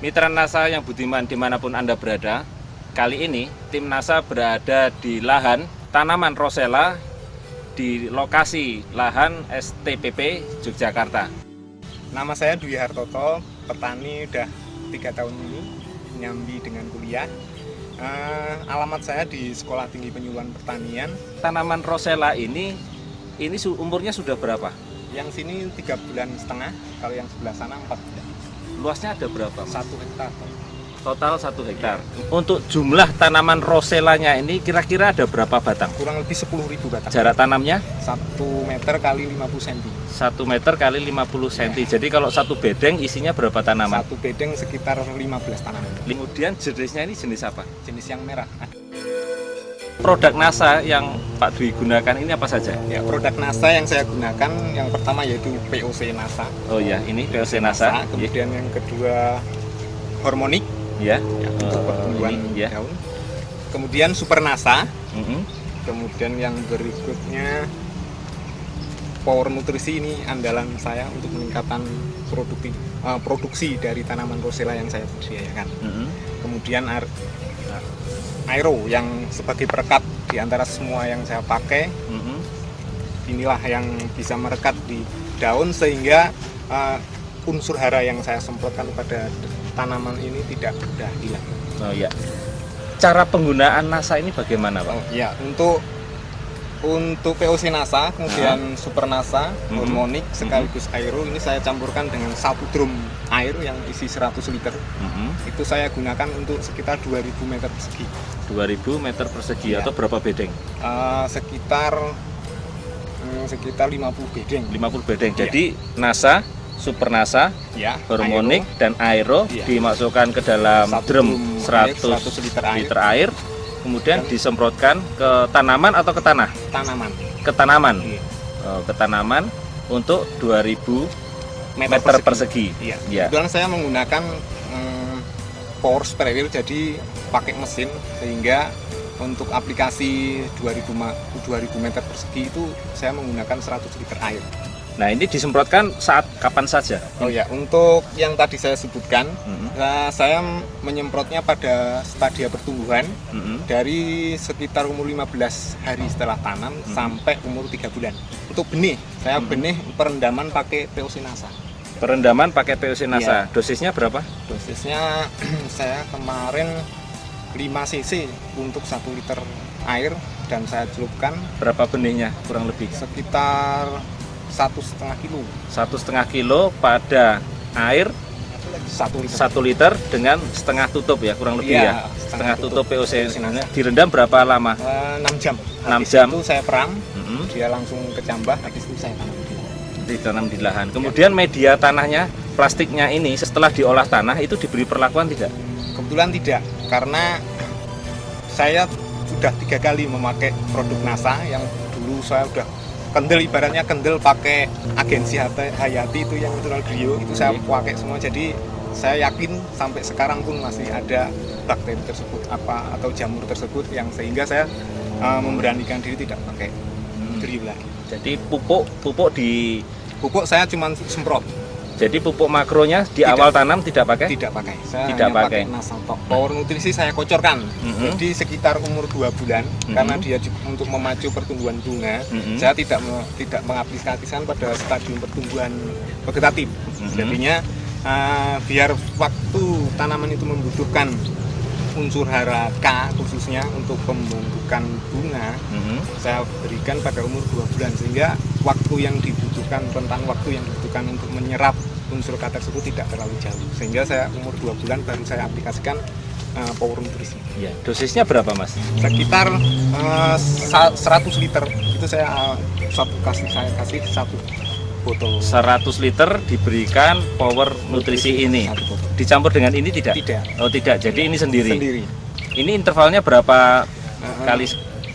Mitra NASA yang budiman dimanapun Anda berada, kali ini tim NASA berada di lahan tanaman rosella di lokasi lahan STPP Yogyakarta. Nama saya Dwi Hartoto, petani udah 3 tahun ini, nyambi dengan kuliah. Alamat saya di Sekolah Tinggi Penyuluhan Pertanian. Tanaman rosella ini umurnya sudah berapa? Yang sini 3,5 bulan, kalau yang sebelah sana 4 bulan. Luasnya ada berapa? 1 hektar. Total 1 hektar. Untuk jumlah tanaman rosellanya ini kira-kira ada berapa batang? Kurang lebih 10.000 batang. Jarak tanamnya 1 meter kali 50 cm. 1 meter kali 50 cm. Jadi kalau satu bedeng isinya berapa tanaman? Satu bedeng sekitar 15 tanaman. Kemudian jenisnya ini jenis apa? Jenis yang merah. Produk NASA yang Pak Dwi gunakan ini apa saja? Ya, produk NASA yang saya gunakan yang pertama yaitu POC NASA. Oh ya, ini POC NASA. Kemudian yang kedua Hormonic, ya, untuk pertumbuhan ya. daun. Kemudian Super NASA. Mm-hmm. Kemudian yang berikutnya Power Nutrisi, ini andalan saya untuk meningkatkan produksi dari tanaman rosella yang saya budidayakan. Mm-hmm. Kemudian Aero yang sebagai perekat di antara semua yang saya pakai. Mm-hmm. Inilah yang bisa merekat di daun sehingga unsur hara yang saya semprotkan pada tanaman ini tidak mudah hilang. Oh ya. Cara penggunaan NASA ini bagaimana, Pak? Oh ya, untuk POC NASA, kemudian Super NASA, Hormonic sekaligus Aero, ini saya campurkan dengan 1 drum air yang isi 100 liter. Itu saya gunakan untuk sekitar 2000 meter persegi. 2000 meter persegi Ya. atau berapa bedeng? Sekitar 50 bedeng. 50 bedeng. Ya. Jadi NASA, Super NASA, Ya, Hormonic Aero, dan Aero Ya. dimasukkan ke dalam Satu drum drum 100 liter air. Kemudian Dan disemprotkan ke tanaman atau ke tanah? tanaman. Ke tanaman. Iya. Ke tanaman untuk 2000 meter persegi. Iya. Ya. Kebetulan saya menggunakan power sprayer, jadi pakai mesin, sehingga untuk aplikasi 2000 meter persegi itu saya menggunakan 100 liter air. Nah, ini disemprotkan saat kapan saja? Oh ya, untuk yang tadi saya sebutkan, Mhm. saya menyemprotnya pada stadia pertumbuhan Mhm. dari sekitar umur 15 hari setelah tanam sampai umur 3 bulan. Untuk benih, saya benih perendaman pakai POC NASA. Perendaman pakai POC NASA. Iya. Dosisnya berapa? Dosisnya saya kemarin 5 cc untuk 1 liter air, dan saya celupkan Berapa benihnya kurang lebih? sekitar 1,5 kilo. 1,5 kilo pada air 1 liter. 1 liter dengan setengah tutup ya, kurang lebih Iya, ya. Setengah tutup POC. POC NASA. Direndam berapa lama? 6 jam. 6 Habis jam. itu saya peram, Mhm. dia langsung kecambah, habis itu saya tanam. Ditanam di lahan. Kemudian media tanahnya, plastiknya ini setelah diolah tanah itu diberi perlakuan tidak? Kebetulan tidak, karena saya sudah 3 kali memakai produk NASA. Yang dulu saya udah kendel, ibaratnya kendel pakai agensi Hayati itu yang natural Grio, itu saya pakai semua. Jadi saya yakin sampai sekarang pun masih ada bakteri tersebut atau jamur tersebut, yang sehingga saya memberanikan diri tidak pakai Grio lagi. Jadi pupuk di Pupuk saya cuma semprot, jadi pupuk makronya di Tidak. awal tanam tidak pakai? tidak pakai. Saya Tidak hanya pakai. NASA Top. Power Nutrisi saya kocorkan. Mhm. Jadi sekitar umur 2 bulan, karena dia untuk memacu pertumbuhan bunga, Mhm. saya tidak mengaplikasikan pada stadium pertumbuhan vegetatif. Jadinya biar waktu tanaman itu membutuhkan unsur hara K khususnya untuk pembentukan bunga, saya berikan pada umur 2 bulan, sehingga waktu yang dibutuhkan, rentang waktu yang dibutuhkan untuk menyerap unsur K tersebut tidak terlalu jauh, sehingga saya umur 2 bulan baru saya aplikasikan Power Nutrisi. Ya. Dosisnya berapa, Mas? Sekitar 100 liter itu saya saya kasih 1 botol. 100 liter diberikan Power Nutrisi ini. 1 botol. Dicampur dengan ini tidak? Tidak. Oh, tidak. Jadi ini sendiri. Sendiri. Ini intervalnya berapa kali?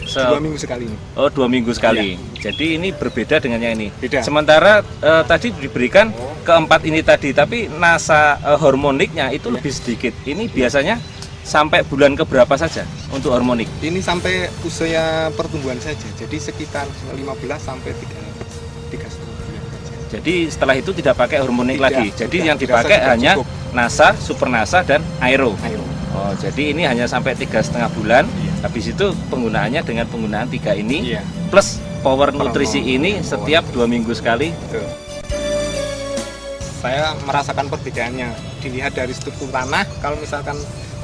2 minggu sekali ini. Oh, 2 minggu sekali. Jadi ini berbeda dengan yang ini. Beda. Sementara tadi diberikan keempat ini tadi, tapi NASA hormoniknya itu lebih sedikit. Ini biasanya sampai bulan keberapa saja untuk hormonik? Ini sampai usia pertumbuhan saja. Jadi sekitar 15 sampai 3,5 bulan saja. Jadi setelah itu tidak pakai hormonik Tidak, lagi. Jadi sudah, yang sudah dipakai sudah hanya cukup. NASA, Super NASA, dan Aero. Aero. Oh, jadi ini hanya sampai 3,5 bulan. Iya. Habis itu penggunaannya dengan penggunaan 3 ini, Iya. plus power nutrisi ini power setiap 2 minggu sekali. Betul. Saya merasakan perbedaannya. Dilihat dari struktur tanah, kalau misalkan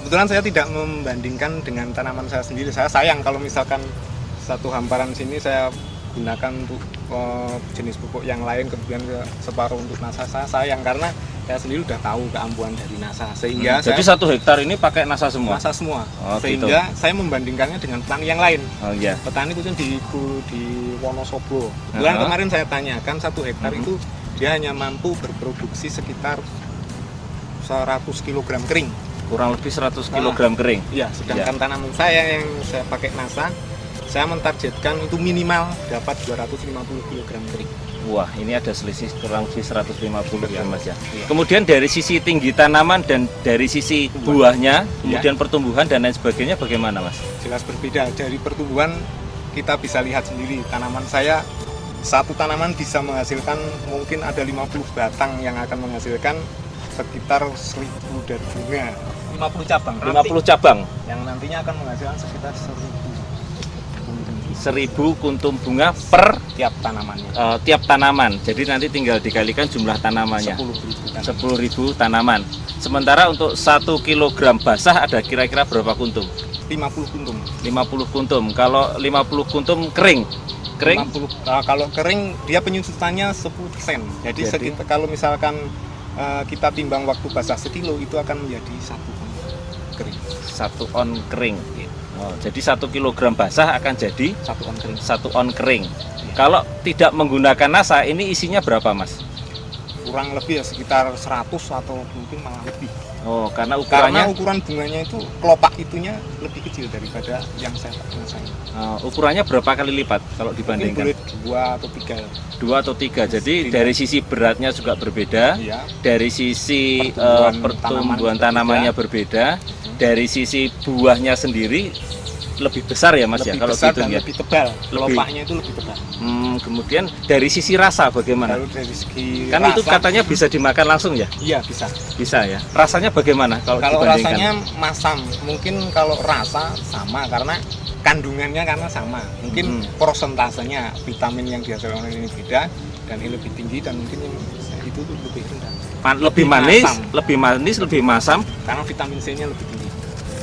kebetulan saya tidak membandingkan dengan tanaman saya sendiri. Saya sayang kalau misalkan satu hamparan sini saya gunakan untuk jenis pupuk yang lain, kemudian separuh untuk NASA. Saya sayang karena saya sendiri udah tahu keampuhan dari NASA, sehingga Jadi 1 hektar ini pakai NASA semua. NASA semua. Oh, Sehingga saya membandingkannya dengan petani yang lain. Oh iya. Petani khususnya di Wonosobo. Kebetulan kemarin saya tanyakan 1 hektar itu dia hanya mampu berproduksi sekitar 100 kg kering. Kurang lebih 100 kg kering. Iya, sedangkan tanaman saya yang saya pakai NASA, saya mentargetkan itu minimal dapat 250 kg kering. Wah, ini ada selisih kurang lebih 150 ya Mas ya. Iya. Kemudian dari sisi tinggi tanaman dan dari sisi buahnya, kemudian pertumbuhan dan lain sebagainya bagaimana Mas? Jelas berbeda. Dari pertumbuhan kita bisa lihat sendiri, tanaman saya satu tanaman bisa menghasilkan mungkin ada 50 batang yang akan menghasilkan sekitar 1000 dari bunga. 50 cabang. 50 cabang. Yang nantinya akan menghasilkan sekitar 1000 kuntum bunga per tiap tanamannya. tiap tanaman. Jadi nanti tinggal dikalikan jumlah tanamannya. 10.000 tanaman. Sementara untuk 1 kilogram basah ada kira-kira berapa kuntum? 50 kuntum. 50 kuntum. Kalau 50 kuntum kering. Kering 50, kalau kering dia penyusutannya 10%. Jadi sekitar, kalau misalkan kita timbang waktu basah sekilo itu akan menjadi 1 on kering. 1 on kering. Oh, jadi 1 kilogram basah akan jadi 1 on kering. 1 on kering. Kalau tidak menggunakan NASA, ini isinya berapa Mas? Kurang lebih ya sekitar 100 atau mungkin malah lebih. Oh, karena Karena ukurannya ukuran bunganya itu kelopak itunya lebih kecil daripada yang saya pakai NASA. ukurannya berapa kali lipat kalau Mungkin dibandingkan? boleh 2 atau 3. 2 atau 3. Jadi Tidak. dari sisi beratnya juga berbeda. Iya. Dari sisi Pertumbuhan tanamannya berbeda. Dari sisi buahnya sendiri lebih besar ya Mas Lebih ya kalau besar gitu dan ya. lebih tebal. Kelopaknya itu lebih tebal. Kemudian dari sisi rasa bagaimana? Lalu dari segi Kan itu rasa, katanya bisa dimakan langsung ya? iya bisa. Bisa ya. Rasanya bagaimana kalau dibandingkan? Rasanya masam, mungkin kalau rasa sama karena kandungannya karena sama. Mungkin prosentasenya vitamin yang dihasilkan ini beda dan ini lebih tinggi dan mungkin yang itu lebih rendah. Lebih manis, lebih masam. Karena vitamin C-nya lebih tinggi.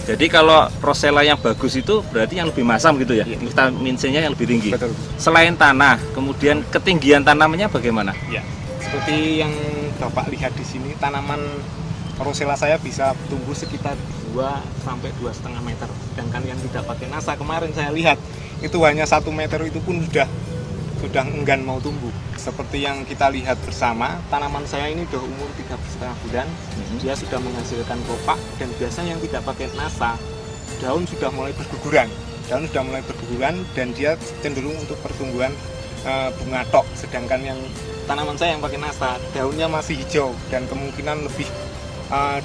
Jadi kalau rosella yang bagus itu berarti yang lebih masam gitu ya? Iya. Vitamin C-nya yang lebih tinggi. Betul. Selain tanah, kemudian ketinggian tanamannya bagaimana? Ya. Seperti yang Bapak lihat di sini, tanaman rosella saya bisa tumbuh sekitar 2 sampai 2,5 meter. Sedangkan yang tidak pakai NASA kemarin saya lihat itu hanya 1 meter itu pun sudah enggan mau tumbuh. Seperti yang kita lihat bersama, tanaman saya ini sudah umur 3,5 bulan, dia sudah menghasilkan kelopak dan biasanya yang tidak pakai NASA, daun sudah mulai berguguran. Daun sudah mulai berguguran dan dia cenderung untuk pertumbuhan bunga tok. Sedangkan yang tanaman saya yang pakai NASA, daunnya masih hijau dan kemungkinan lebih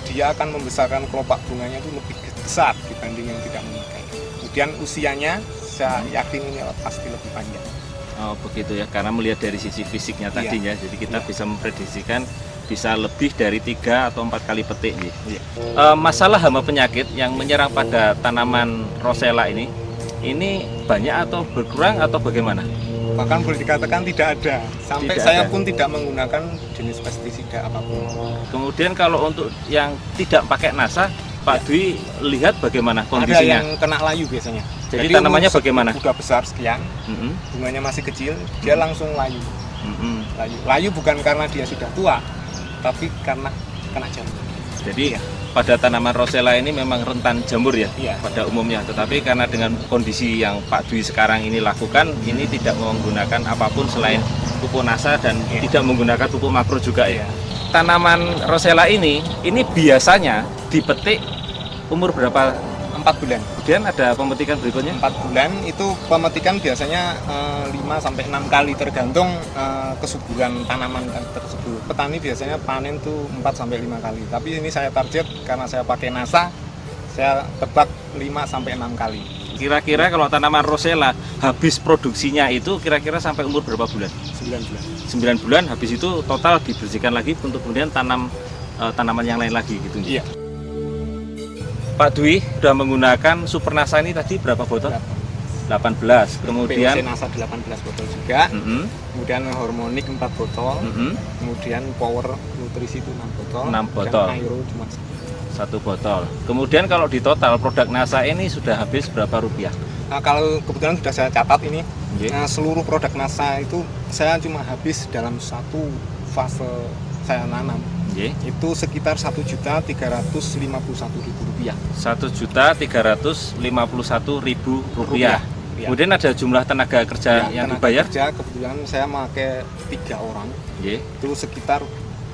dia akan membesarkan kelopak bunganya itu lebih besar dibanding yang tidak memakai. Kemudian usianya saya yakin ini pasti lebih panjang. Oh begitu ya, karena melihat dari sisi fisiknya tadinya, jadi kita bisa memprediksikan bisa lebih dari 3 atau 4 kali petik. Masalah hama penyakit yang menyerang pada tanaman rosella ini banyak atau berkurang atau bagaimana? Bahkan boleh dikatakan tidak ada. Sampai Tidak saya ada. pun tidak menggunakan jenis pestisida apapun. Kemudian kalau untuk yang tidak pakai NASA, Pak Dwi lihat bagaimana Ada kondisinya? yang kena layu biasanya. Jadi tanamannya umur bagaimana? Udah besar sekian, Mm-mm. bunganya masih kecil, dia langsung layu. Mm-mm. Layu bukan karena dia sudah tua, tapi karena kena jamur. Jadi pada tanaman rosella ini memang rentan jamur ya, Iya. pada umumnya. Tetapi karena dengan kondisi yang Pak Dwi sekarang ini lakukan, ini tidak menggunakan apapun selain pupuk NASA dan tidak menggunakan pupuk makro juga ya. Tanaman rosella ini biasanya dipetik umur berapa? 4 bulan. Kemudian ada pemetikan berikutnya? 4 bulan itu pemetikan biasanya 5-6 kali tergantung kesuburan tanaman tersebut. Petani biasanya panen tuh 4-5 kali. Tapi ini saya target karena saya pakai NASA, saya tebak 5-6 kali. Kira-kira kalau tanaman rosella habis produksinya itu kira-kira sampai umur berapa bulan? 9 bulan. 9 bulan, habis itu total dibersihkan lagi untuk kemudian tanam tanaman yang lain lagi gitu. Iya. Pak Dwi sudah menggunakan Super Nasa ini tadi berapa botol? 18. Kemudian POC Nasa 18 botol juga. Mm-hmm. Kemudian Harmonic 4 botol. Mm-hmm. Kemudian Power Nutrisi itu 6 botol. 6 botol. Dan Aero cuma 1 botol. Kemudian kalau di total produk NASA ini sudah habis berapa rupiah? Nah, kalau kebetulan sudah saya catat ini, Nggih. seluruh produk NASA itu saya cuma habis dalam satu fase saya nanam. Nggih. Itu sekitar Rp1.351.000. Rp1.351.000. Iya. Kemudian ada jumlah tenaga kerja yang tenaga dibayar? kerja kebetulan saya pakai 3 orang. Nggih. Itu sekitar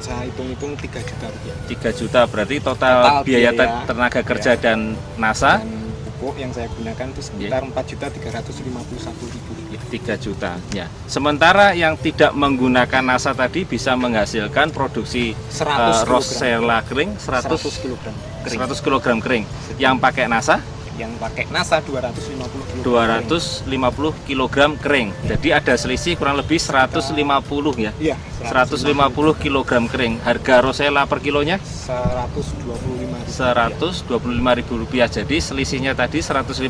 saya hitung-hitung Rp3 juta. 3 juta berarti total biaya biaya, tenaga kerja dan NASA Dan pupuk yang saya gunakan itu sekitar Rp4.351.000. 3 juta ya. Sementara yang tidak menggunakan NASA tadi bisa menghasilkan produksi 100 kg. Rosella kering 100 kg kering. 100 kg kering. Yang pakai NASA Yang pakai NASA 250 kg. 250 kg kering. Jadi ada selisih kurang lebih 150 ya. Iya, 150 kg kering. Harga Rosella per kilonya Rp125.000. Jadi selisihnya tadi 150.000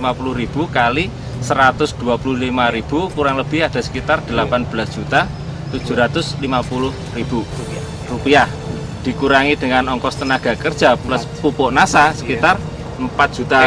kali 125.000 kurang lebih ada sekitar 18.750.000 rupiah. Dikurangi dengan ongkos tenaga kerja plus pupuk NASA sekitar 4 juta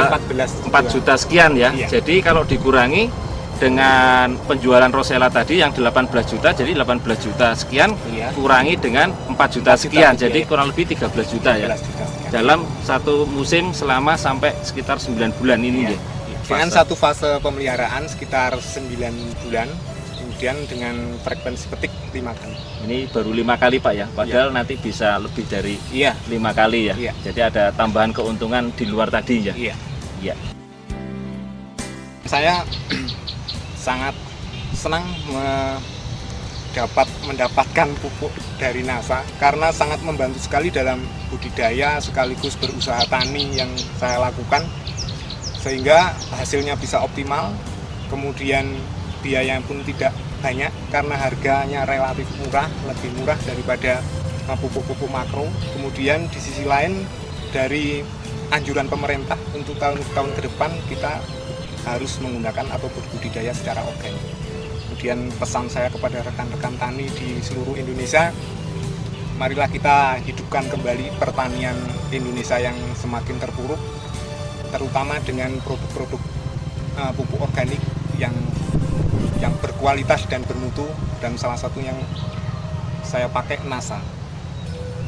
sekian ya. Iya. Jadi kalau dikurangi dengan penjualan Rosella tadi yang 18 juta jadi 18 juta sekian, Iya. kurangi dengan 4 juta 4 juta sekian sekian. jadi kurang lebih 13 juta ya. 13 juta sekian. Dalam satu musim selama sampai sekitar 9 bulan ini Iya. ya. Dengan satu fase pemeliharaan sekitar 9 bulan, kemudian dengan frekuensi petik 5 kali. Ini baru 5 kali Pak ya, padahal nanti bisa lebih dari Iya. 5 kali ya. Iya. Jadi ada tambahan keuntungan di luar tadi ya. Iya. Iya. Saya sangat senang mendapatkan pupuk dari NASA karena sangat membantu sekali dalam budidaya sekaligus berusaha tani yang saya lakukan, sehingga hasilnya bisa optimal, kemudian biaya pun tidak banyak karena harganya relatif murah, lebih murah daripada pupuk-pupuk makro. Kemudian di sisi lain dari anjuran pemerintah untuk tahun-tahun ke depan kita harus menggunakan atau berbudidaya secara organik. Kemudian pesan saya kepada rekan-rekan tani di seluruh Indonesia, marilah kita hidupkan kembali pertanian Indonesia yang semakin terpuruk, terutama dengan produk-produk pupuk organik yang berkualitas dan bermutu, dan salah satu yang saya pakai NASA.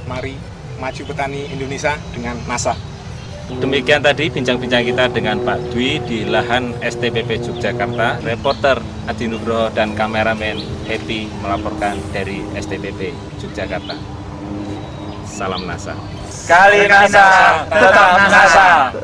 Mari maju petani Indonesia dengan NASA. Demikian tadi bincang-bincang kita dengan Pak Dwi di lahan STPP Yogyakarta. Reporter Adi Nugroho dan kameramen Happy melaporkan dari STPP Yogyakarta. Salam NASA. Kali NASA, tetap NASA.